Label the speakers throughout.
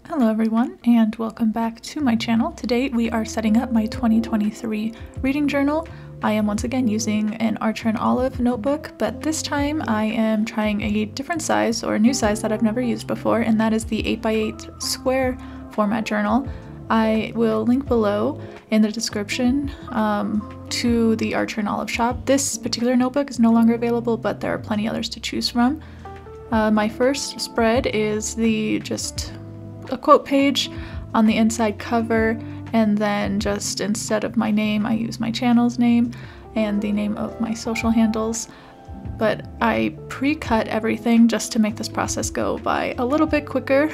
Speaker 1: Hello everyone, and welcome back to my channel. Today we are setting up my 2023 reading journal. I am once again using an Archer and Olive notebook, but this time I am trying a different size, or a new size that I've never used before, and that is the 8x8 square format journal. I will link below in the description to the Archer and Olive shop. This particular notebook is no longer available, but there are plenty others to choose from. My first spread is just a quote page on the inside cover, and then just instead of my name I use my channel's name and the name of my social handles. But I pre-cut everything just to make this process go by a little bit quicker.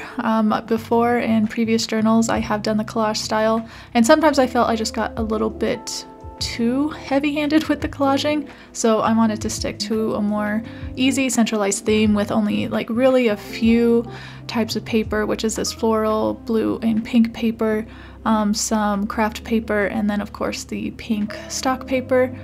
Speaker 1: Before, in previous journals, I have done the collage style, and sometimes I felt I just got a little bit too heavy-handed with the collaging, so I wanted to stick to a more easy centralized theme with only really a few types of paper, which is this floral, blue, and pink paper, some craft paper, and then of course the pink stock paper.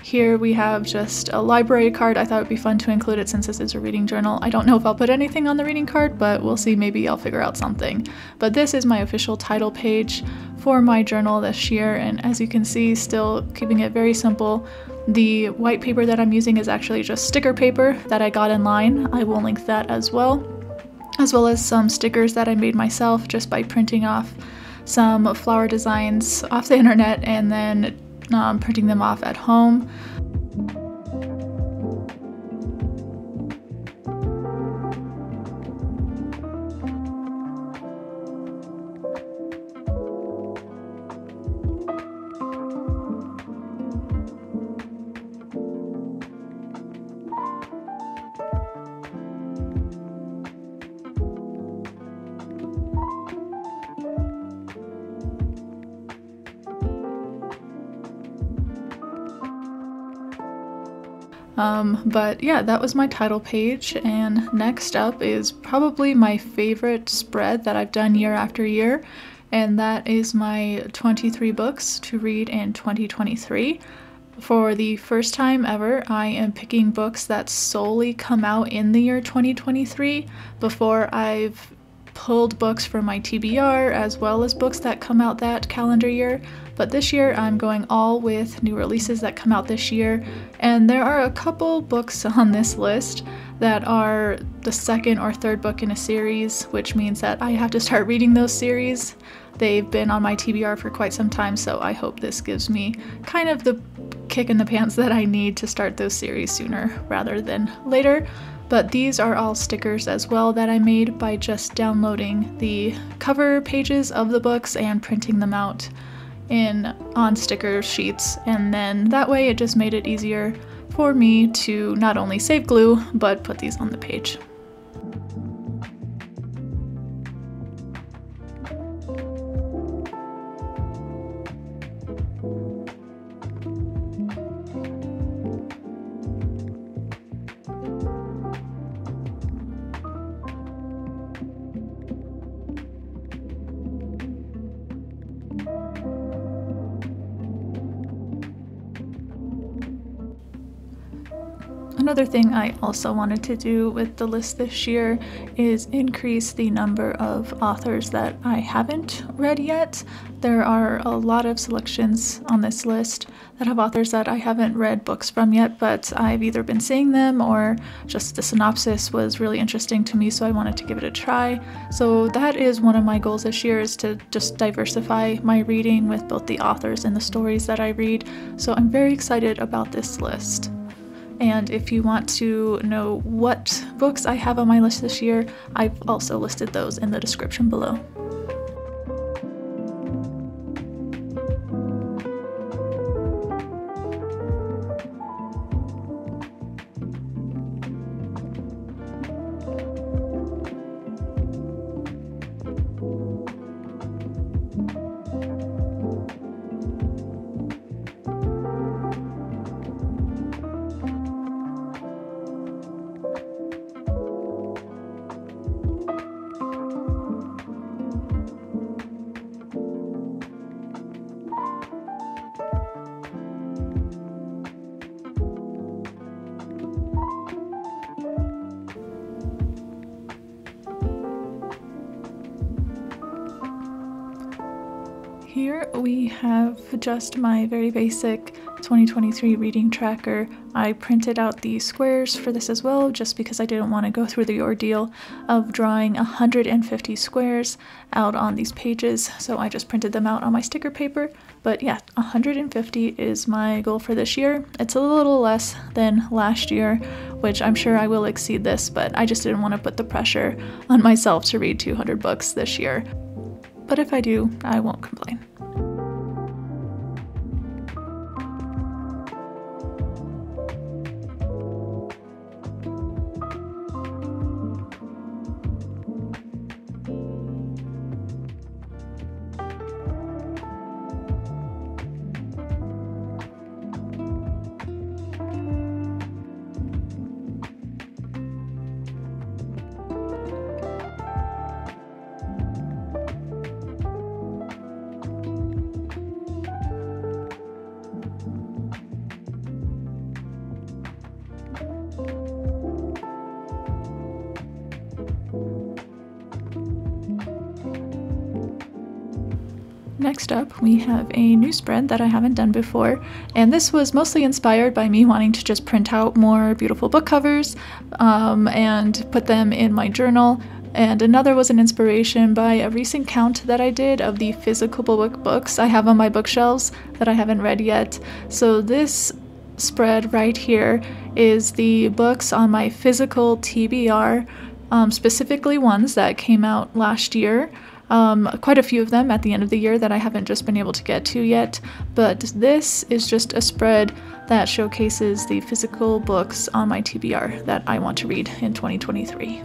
Speaker 1: Here we have just a library card. I thought it would be fun to include it since this is a reading journal. I don't know if I'll put anything on the reading card, but we'll see, maybe I'll figure out something. But this is my official title page for my journal this year, and as you can see, still keeping it very simple. The white paper that I'm using is actually just sticker paper that I got in line. I will link that as well as some stickers that I made myself just by printing off some flower designs off the internet and then printing them off at home. But yeah, that was my title page, and next up is probably my favorite spread that I've done year after year, and that is my 23 books to read in 2023. For the first time ever, I am picking books that solely come out in the year 2023. Before, I've pulled books from my TBR as well as books that come out that calendar year, but this year I'm going all with new releases that come out this year, and there are a couple books on this list that are the second or third book in a series, which means that I have to start reading those series. They've been on my TBR for quite some time, so I hope this gives me kind of the kick in the pants that I need to start those series sooner rather than later. But these are all stickers as well that I made by just downloading the cover pages of the books and printing them out on sticker sheets, and then that way it just made it easier for me to not only save glue but put these on the page. Another thing I also wanted to do with the list this year is increase the number of authors that I haven't read yet. There are a lot of selections on this list that have authors that I haven't read books from yet, but I've either been seeing them or just the synopsis was really interesting to me, so I wanted to give it a try. So that is one of my goals this year, is to just diversify my reading with both the authors and the stories that I read. So I'm very excited about this list. And if you want to know what books I have on my list this year, I've also listed those in the description below. Here we have just my very basic 2023 reading tracker. I printed out the squares for this as well, just because I didn't want to go through the ordeal of drawing 150 squares out on these pages, so I just printed them out on my sticker paper. But yeah, 150 is my goal for this year. It's a little less than last year, which I'm sure I will exceed this, but I just didn't want to put the pressure on myself to read 200 books this year. But if I do, I won't complain. Next up, we have a new spread that I haven't done before, and this was mostly inspired by me wanting to just print out more beautiful book covers and put them in my journal. And another was an inspiration by a recent count that I did of the physical books I have on my bookshelves that I haven't read yet. So this spread right here is the books on my physical TBR, specifically ones that came out last year. Quite a few of them at the end of the year that I haven't just been able to get to yet, but this is just a spread that showcases the physical books on my TBR that I want to read in 2023.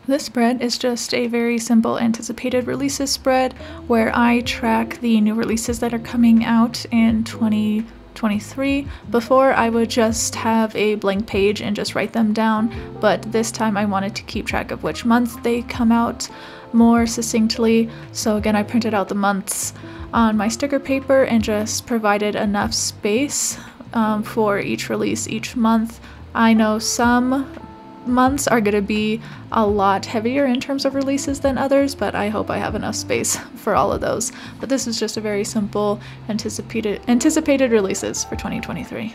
Speaker 1: This spread is just a very simple anticipated releases spread where I track the new releases that are coming out in 2023. Before, I would just have a blank page and just write them down, but this time I wanted to keep track of which month they come out more succinctly. So again, I printed out the months on my sticker paper and just provided enough space for each release each month. I know some months are going to be a lot heavier in terms of releases than others, but I hope I have enough space for all of those. But this is just a very simple anticipated releases for 2023.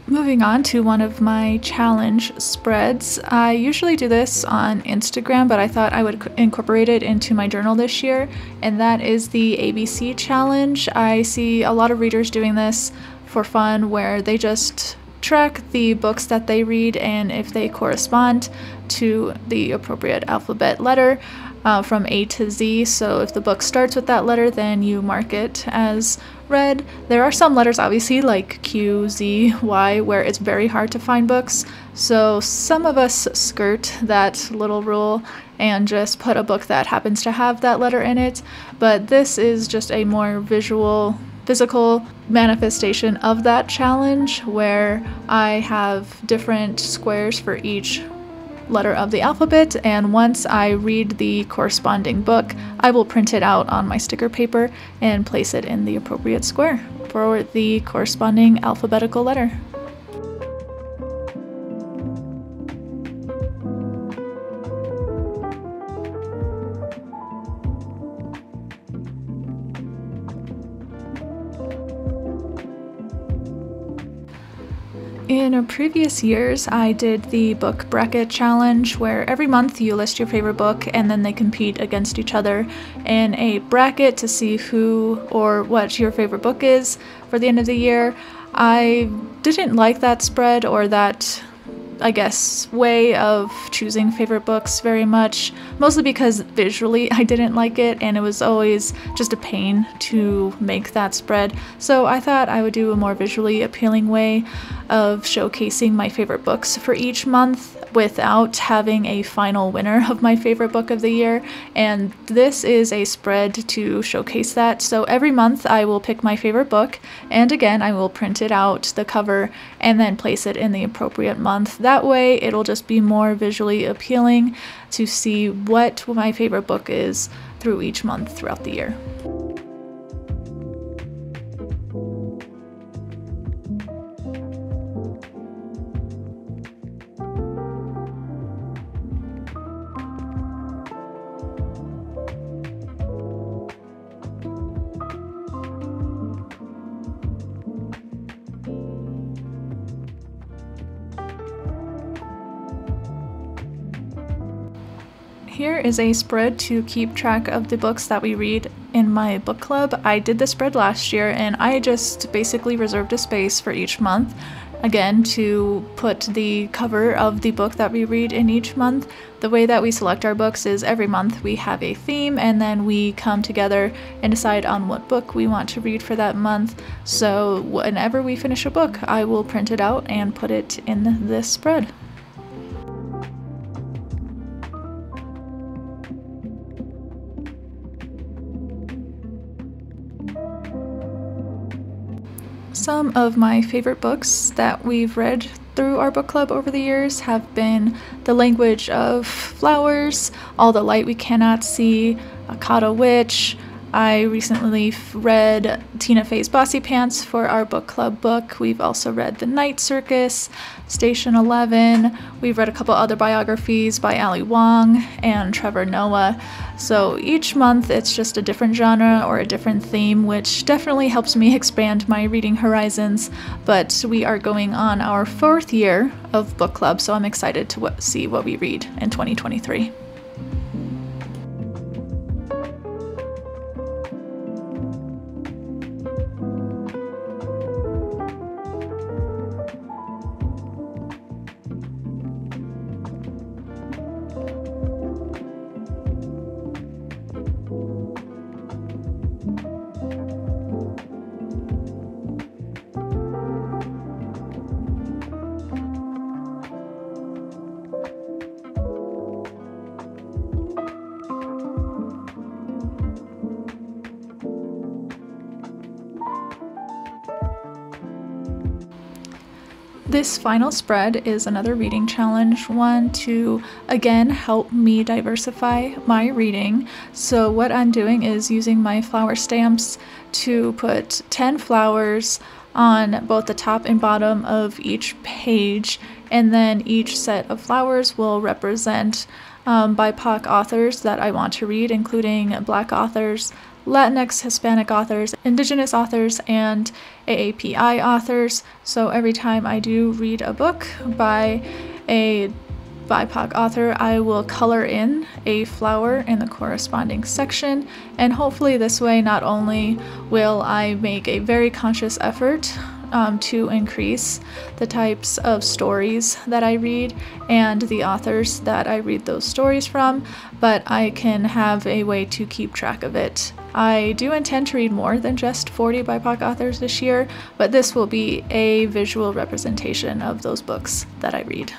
Speaker 1: Moving on to one of my challenge spreads. I usually do this on Instagram, but I thought I would incorporate it into my journal this year, and that is the ABC challenge. I see a lot of readers doing this for fun, where they just track the books that they read and if they correspond to the appropriate alphabet letter from A to Z. So if the book starts with that letter, then you mark it as read. There are some letters, obviously, like Q, Z, Y, where it's very hard to find books. So some of us skirt that little rule and just put a book that happens to have that letter in it. But this is just a more physical manifestation of that challenge, where I have different squares for each letter of the alphabet, and once I read the corresponding book, I will print it out on my sticker paper and place it in the appropriate square for the corresponding alphabetical letter. In previous years, I did the book bracket challenge where every month you list your favorite book and then they compete against each other in a bracket to see who or what your favorite book is for the end of the year. I didn't like that spread or that, I guess, way of choosing favorite books very much, mostly because visually I didn't like it and it was always just a pain to make that spread. So I thought I would do a more visually appealing way of showcasing my favorite books for each month without having a final winner of my favorite book of the year, and this is a spread to showcase that. So every month I will pick my favorite book, and again I will print it out, the cover, and then place it in the appropriate month. That way it'll just be more visually appealing to see what my favorite book is through each month throughout the year. Here is a spread to keep track of the books that we read in my book club. I did the spread last year and I just basically reserved a space for each month, again, to put the cover of the book that we read in each month. The way that we select our books is every month we have a theme and then we come together and decide on what book we want to read for that month. So whenever we finish a book, I will print it out and put it in this spread. Some of my favorite books that we've read through our book club over the years have been The Language of Flowers, All the Light We Cannot See, Akata Witch. I recently read Tina Fey's Bossy Pants for our book club book. We've also read The Night Circus, Station 11. We've read a couple other biographies by Ali Wong and Trevor Noah. So each month it's just a different genre or a different theme, which definitely helps me expand my reading horizons. But we are going on our 4th year of book club, so I'm excited to see what we read in 2023. This final spread is another reading challenge, one to again help me diversify my reading. So what I'm doing is using my flower stamps to put 10 flowers on both the top and bottom of each page, and then each set of flowers will represent BIPOC authors that I want to read, including Black authors, Latinx, Hispanic authors, Indigenous authors, and AAPI authors. So every time I do read a book by a BIPOC author, I will color in a flower in the corresponding section, and hopefully this way not only will I make a very conscious effort to increase the types of stories that I read and the authors that I read those stories from, but I can have a way to keep track of it. I do intend to read more than just 40 BIPOC authors this year, but this will be a visual representation of those books that I read.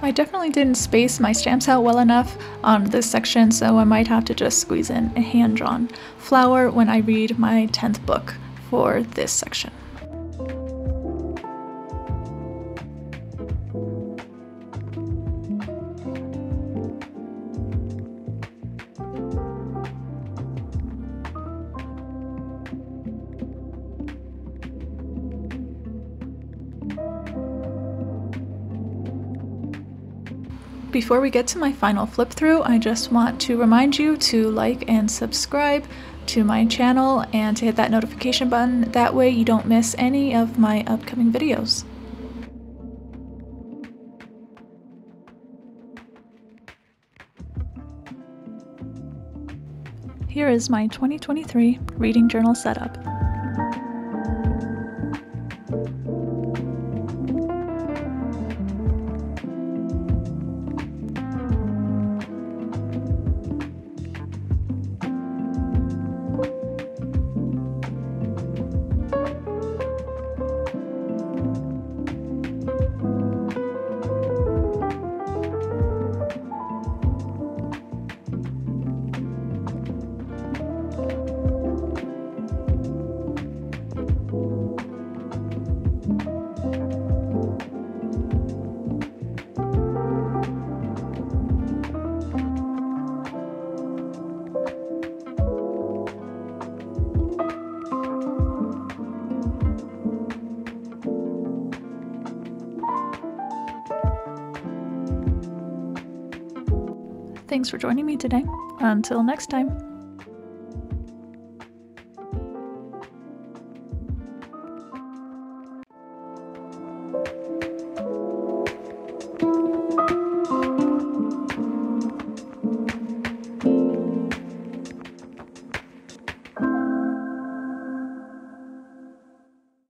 Speaker 1: I definitely didn't space my stamps out well enough on this section, so I might have to just squeeze in a hand-drawn flower when I read my 10th book for this section. Before we get to my final flip through, I just want to remind you to like and subscribe. to my channel and to hit that notification button. That way you don't miss any of my upcoming videos. Here is my 2023 reading journal setup. Thanks for joining me today. Until next time.